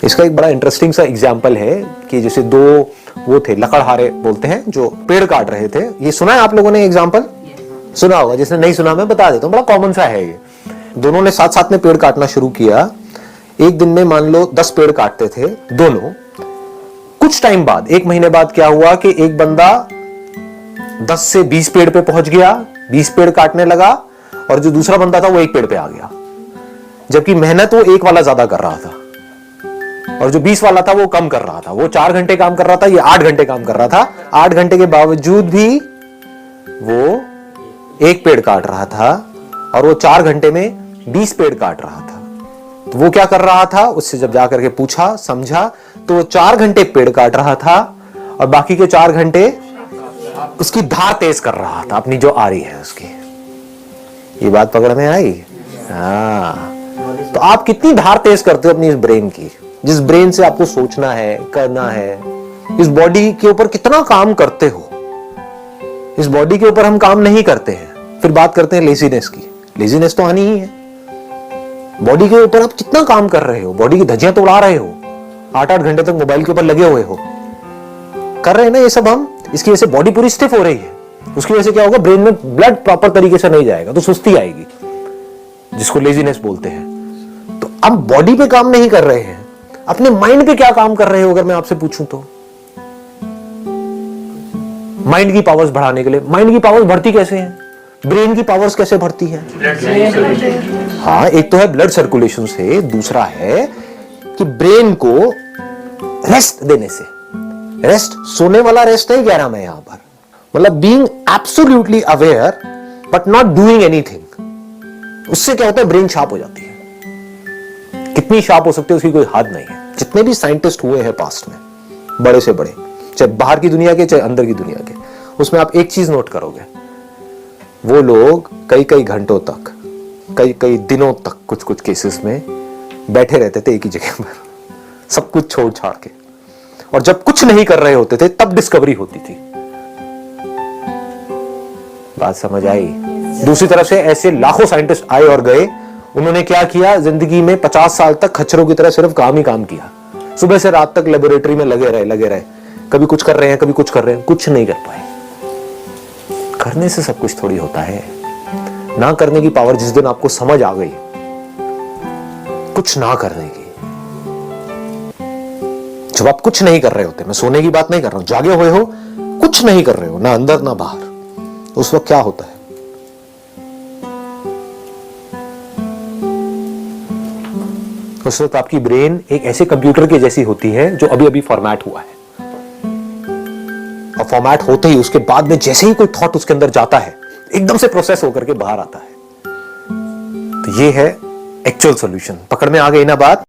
इसका एक बड़ा इंटरेस्टिंग सा एग्जाम्पल है कि जैसे दो वो थे लकड़हारे बोलते हैं जो पेड़ काट रहे थे। ये सुना है आप लोगों ने एग्जाम्पल? सुना होगा, जिसने नहीं सुना मैं बता देता हूँ, बड़ा कॉमन सा है ये। दोनों ने साथ साथ में पेड़ काटना शुरू किया। एक दिन में मान लो 10 पेड़ काटते थे दोनों। कुछ टाइम बाद, 1 महीने बाद क्या हुआ कि एक बंदा 10 से 20 पेड़ पे पहुंच गया, 20 पेड़ काटने लगा, और जो दूसरा बंदा था वो 1 पेड़ पे आ गया। जबकि मेहनत वो 1 वाला ज्यादा कर रहा था और जो 20 वाला था वो कम कर रहा था। वो 4 घंटे काम कर रहा था, ये 8 घंटे काम कर रहा था। 8 घंटे के बावजूद भी वो 1 पेड़ काट रहा था और वो 4 घंटे में 20 पेड़ काट रहा था। तो वो क्या कर रहा था, उससे जब जाकर के पूछा समझा तो वो 4 घंटे पेड़ काट रहा था और बाकी के 4 घंटे उसकी धार तेज कर रहा था, अपनी जो आ रही है उसकी। ये बात पकड़ में आई? हाँ। तो आप कितनी धार तेज करते हो अपनी इस ब्रेन की, जिस ब्रेन से आपको सोचना है, करना है। इस बॉडी के ऊपर कितना काम करते हो। इस बॉडी के ऊपर हम काम नहीं करते हैं, फिर बात करते हैं लेजीनेस की। लेजीनेस तो आनी ही है। बॉडी के ऊपर आप कितना काम कर रहे हो, बॉडी की धज्जियां तो उड़ा रहे हो, 8-8 घंटे तक मोबाइल के ऊपर लगे हुए हो, कर रहे हैं ना ये सब हम। इसकी वजह से बॉडी पूरी स्टिफ हो रही है। उसकी वजह से क्या होगा, ब्रेन में ब्लड प्रॉपर तरीके से नहीं जाएगा तो सुस्ती आएगी, जिसको लेजीनेस बोलते हैं। तो अब बॉडी पे काम नहीं कर रहे हैं, अपने माइंड पे क्या काम कर रहे हो अगर मैं आपसे पूछूं तो? माइंड की पावर्स बढ़ाने के लिए। माइंड की पावर्स बढ़ती कैसे हैं? ब्रेन की पावर्स कैसे बढ़ती है? हाँ, एक तो है ब्लड सर्कुलेशन से, दूसरा है कि ब्रेन को रेस्ट देने से। रेस्ट सोने वाला रेस्ट नहीं कह रहा मैं यहां पर, मतलब being absolutely aware but not doing anything. उससे क्या होता है, ब्रेन शार्प हो जाती है। कितनी शार्प हो सकती है उसकी कोई हद नहीं है। जितने भी साइंटिस्ट हुए हैं पास्ट में, बड़े से बड़े, चाहे बाहर की दुनिया के चाहे अंदर की दुनिया के, उसमें आप एक चीज नोट करोगे, वो लोग कई कई घंटों तक, कई कई दिनों तक कुछ कुछ केसेस में बैठे रहते थे एक ही जगह पर, सब कुछ छोड़ छाड़ के। और जब कुछ नहीं कर रहे होते थे तब डिस्कवरी होती थी। बात समझ आई? दूसरी तरफ से ऐसे लाखों साइंटिस्ट आए और गए। उन्होंने क्या किया, जिंदगी में 50 साल तक खच्चरों की तरह सिर्फ काम ही काम किया। सुबह से रात तक लेबोरेटरी में लगे रहे। कभी कुछ कर रहे हैं, कभी कुछ कर रहे हैं, कुछ नहीं कर पाए। करने से सब कुछ थोड़ी होता है। ना करने की पावर जिस दिन आपको समझ आ गई, कुछ ना करने की, जब आप कुछ नहीं कर रहे होते, मैं सोने की बात नहीं कर रहा हूं, जागे हुए हो, कुछ नहीं कर रहे हो, ना अंदर ना बाहर, उस वक्त क्या होता है? उस वक्त आपकी ब्रेन एक ऐसे कंप्यूटर के जैसी होती है जो अभी अभी फॉर्मेट हुआ है। और फॉर्मेट होते ही उसके बाद में जैसे ही कोई थॉट उसके अंदर जाता है, एकदम से प्रोसेस होकर के बाहर आता है। तो ये है एक्चुअल सॉल्यूशन। पकड़ में आ गई ना बात?